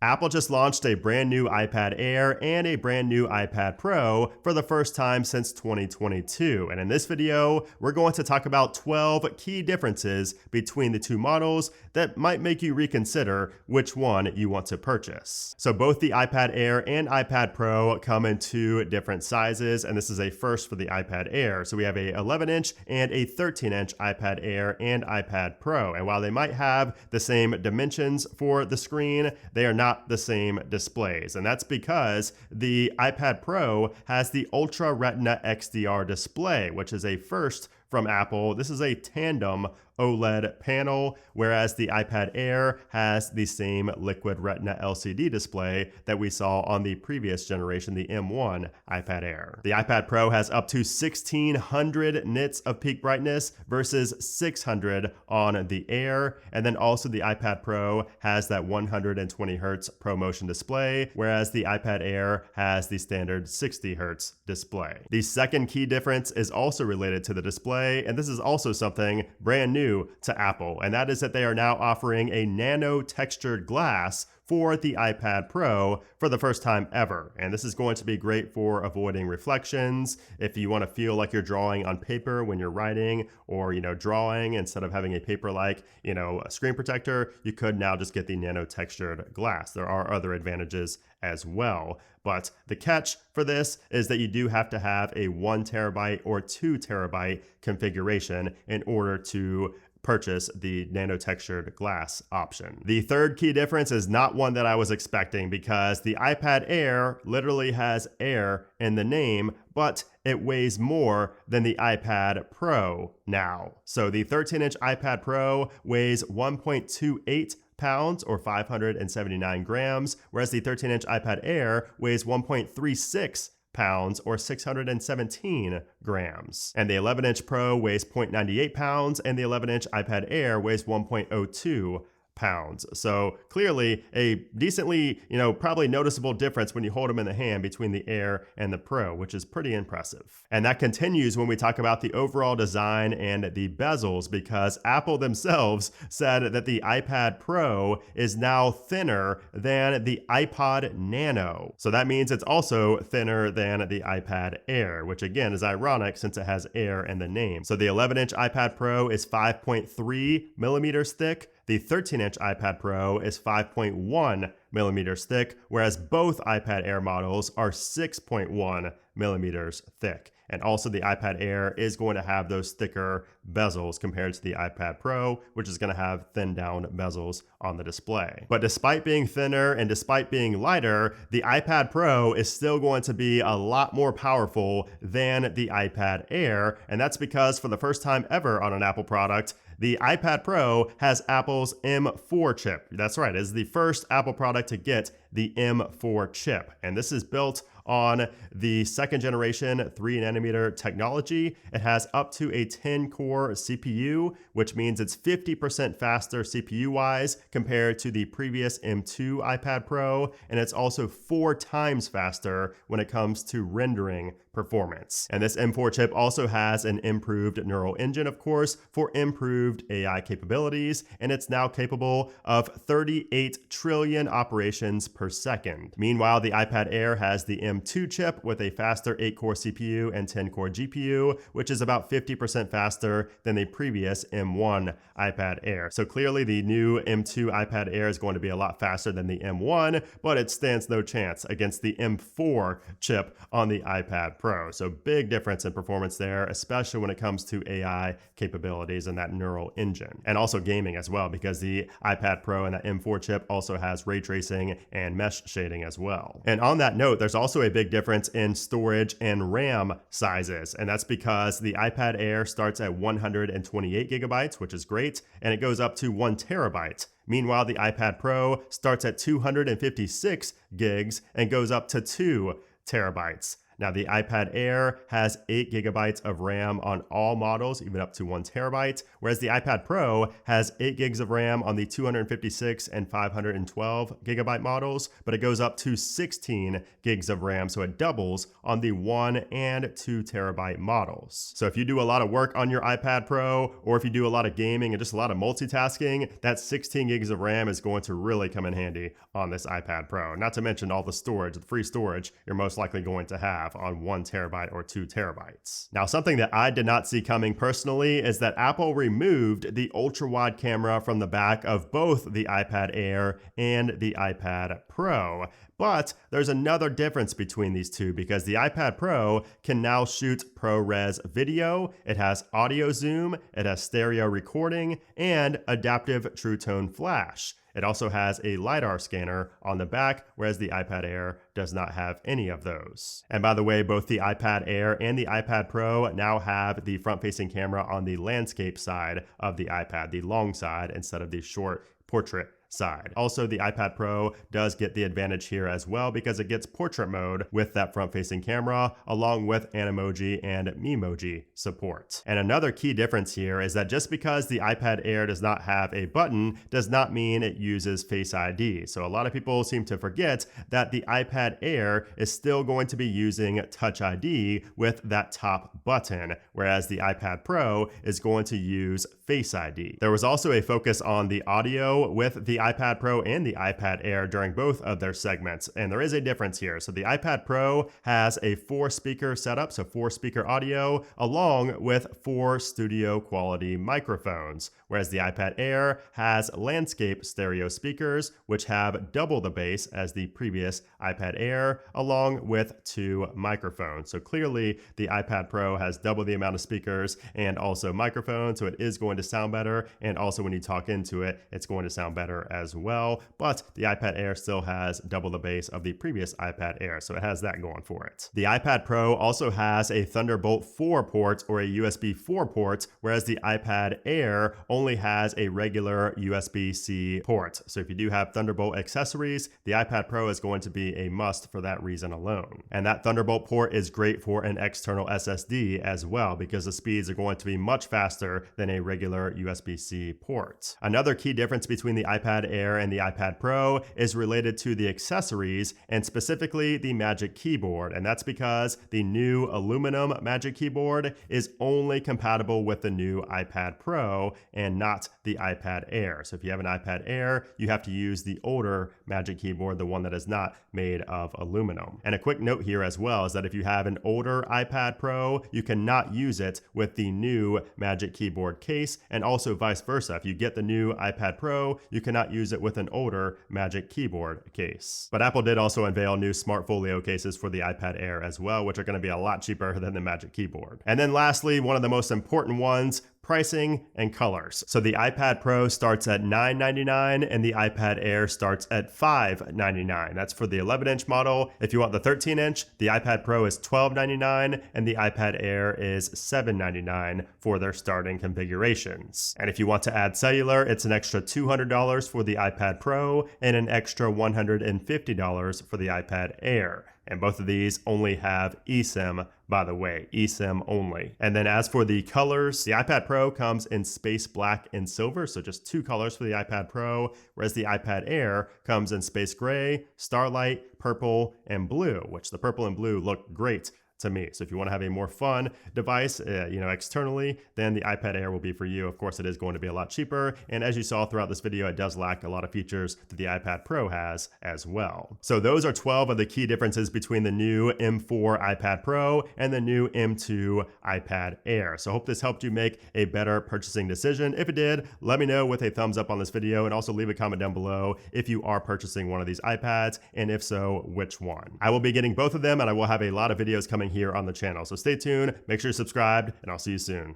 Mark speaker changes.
Speaker 1: Apple just launched a brand new iPad Air and a brand new iPad Pro for the first time since 2022. And in this video, we're going to talk about 12 key differences between the two models that might make you reconsider which one you want to purchase. So both the iPad Air and iPad Pro come in two different sizes, and this is a first for the iPad Air. So we have a 11-inch and a 13-inch iPad Air and iPad Pro. And while they might have the same dimensions for the screen, they are not the same displays. And that's because the iPad Pro has the Ultra Retina XDR display, which is a first from Apple. This is a tandem OLED panel, whereas the iPad Air has the same liquid retina LCD display that we saw on the previous generation, the M1 iPad Air. The iPad Pro has up to 1600 nits of peak brightness versus 600 on the Air. And then also the iPad Pro has that 120 Hertz ProMotion display, whereas the iPad Air has the standard 60 Hertz display. The second key difference is also related to the display, and this is also something brand new to Apple, and that is that they are now offering a nano textured glass for the iPad Pro for the first time ever. And this is going to be great for avoiding reflections. If you want to feel like you're drawing on paper when you're writing or, drawing instead of having a paper-like, a screen protector, you could now just get the nano textured glass. There are other advantages as well. But the catch for this is that you do have to have a 1 terabyte or 2 terabyte configuration in order to purchase the nano textured glass option. The third key difference is not one that I was expecting, because the iPad Air literally has air in the name, but it weighs more than the iPad Pro now. So the 13-inch iPad Pro weighs 1.28 pounds or 579 grams, whereas the 13-inch iPad Air weighs 1.36 pounds or 617 grams. And the 11-inch Pro weighs 0.98 pounds, and the 11-inch iPad Air weighs 1.02 pounds. So clearly a decently, probably noticeable difference when you hold them in the hand between the Air and the Pro, which is pretty impressive. And that continues when we talk about the overall design and the bezels, because Apple themselves said that the iPad Pro is now thinner than the iPod Nano. So that means it's also thinner than the iPad Air, which again is ironic since it has Air in the name. So the 11-inch iPad Pro is 5.3 millimeters thick. The 13-inch iPad Pro is 5.1 millimeters thick, whereas both iPad Air models are 6.1 millimeters thick. And also the iPad Air is going to have those thicker bezels compared to the iPad Pro, which is going to have thinned down bezels on the display. But despite being thinner and despite being lighter, the iPad Pro is still going to be a lot more powerful than the iPad Air. And that's because for the first time ever on an Apple product, the iPad Pro has Apple's M4 chip. That's right, it is the first Apple product to get the M4 chip. And this is built on the second generation 3nm technology. It has up to a 10-core CPU, which means it's 50% faster CPU-wise compared to the previous M2 iPad Pro, and it's also 4 times faster when it comes to rendering performance. And this M4 chip also has an improved neural engine, of course, for improved AI capabilities, and it's now capable of 38 trillion operations per second. Meanwhile, the iPad Air has the M2 chip with a faster 8-core CPU and 10-core GPU, which is about 50% faster than the previous M1 iPad Air. So clearly the new M2 iPad Air is going to be a lot faster than the M1, but it stands no chance against the M4 chip on the iPad Pro. So big difference in performance there, especially when it comes to AI capabilities and that neural engine. And also gaming as well, because the iPad Pro and that M4 chip also has ray tracing and mesh shading as well. And on that note, there's also a big difference in storage and RAM sizes. And that's because the iPad Air starts at 128 gigabytes, which is great, and it goes up to 1 terabyte. Meanwhile, the iPad Pro starts at 256 gigs and goes up to 2 terabytes. Now, the iPad Air has 8 gigabytes of RAM on all models, even up to 1 terabyte, whereas the iPad Pro has 8 gigs of RAM on the 256 and 512 gigabyte models, but it goes up to 16 gigs of RAM, so it doubles on the 1 and 2 terabyte models. So if you do a lot of work on your iPad Pro, or if you do a lot of gaming and just a lot of multitasking, that 16 gigs of RAM is going to really come in handy on this iPad Pro. Not to mention all the storage, the free storage you're most likely going to have on 1 terabyte or 2 terabytes. Now, something that I did not see coming personally is that Apple removed the ultra-wide camera from the back of both the iPad Air and the iPad Pro. But there's another difference between these two because the iPad Pro can now shoot ProRes video, it has audio zoom, it has stereo recording, and adaptive True Tone flash. It also has a LiDAR scanner on the back, whereas the iPad Air does not have any of those. And by the way, both the iPad Air and the iPad Pro now have the front-facing camera on the landscape side of the iPad, the long side, instead of the short portrait side. Also, the iPad Pro does get the advantage here as well because it gets portrait mode with that front-facing camera, along with Animoji and Memoji support. And another key difference here is that just because the iPad Air does not have a button does not mean it uses Face ID. So a lot of people seem to forget that the iPad Air is still going to be using Touch ID with that top button, whereas the iPad Pro is going to use Face ID. There was also a focus on the audio with the iPad Pro and the iPad Air during both of their segments, and there is a difference here. So the iPad Pro has a 4-speaker setup, so 4-speaker audio, along with 4 studio quality microphones, whereas the iPad Air has landscape stereo speakers, which have double the bass as the previous iPad Air, along with 2 microphones. So clearly the iPad Pro has double the amount of speakers and also microphones, so it is going to sound better, and also when you talk into it, it's going to sound better as well. But the iPad Air still has double the bass of the previous iPad Air, so it has that going for it. The iPad Pro also has a Thunderbolt 4 port or a USB 4 port, whereas the iPad Air only has a regular USB-C port. So if you do have Thunderbolt accessories, the iPad Pro is going to be a must for that reason alone. And that Thunderbolt port is great for an external SSD as well because the speeds are going to be much faster than a regular USB-C port. Another key difference between the iPad Air and the iPad Pro is related to the accessories and specifically the Magic Keyboard. And that's because the new aluminum Magic Keyboard is only compatible with the new iPad Pro and not the iPad Air. So if you have an iPad Air, you have to use the older Magic Keyboard, the one that is not made of aluminum. And a quick note here as well is that if you have an older iPad Pro, you cannot use it with the new Magic Keyboard case, and also vice versa. If you get the new iPad Pro, you cannot use it with an older Magic Keyboard case. But Apple did also unveil new Smart Folio cases for the iPad Air as well, which are going to be a lot cheaper than the Magic Keyboard. And then lastly, one of the most important ones, pricing and colors. So the iPad Pro starts at $999 and the iPad Air starts at $599. That's for the 11-inch model. If you want the 13-inch, the iPad Pro is $1299 and the iPad Air is $799 for their starting configurations. And if you want to add cellular, it's an extra $200 for the iPad Pro and an extra $150 for the iPad Air. And both of these only have eSIM, by the way, eSIM only. And then as for the colors, the iPad Pro comes in space black and silver, so just 2 colors for the iPad Pro, whereas the iPad Air comes in space gray, starlight, purple, and blue, which the purple and blue look great to me. So if you want to have a more fun device, externally, then the iPad Air will be for you. Of course, it is going to be a lot cheaper. And as you saw throughout this video, it does lack a lot of features that the iPad Pro has as well. So those are 12 of the key differences between the new M4 iPad Pro and the new M2 iPad Air. So I hope this helped you make a better purchasing decision. If it did, let me know with a thumbs up on this video and also leave a comment down below if you are purchasing one of these iPads, and if so, which one. I will be getting both of them, and I will have a lot of videos coming here on the channel. So stay tuned, make sure you're subscribed, and I'll see you soon.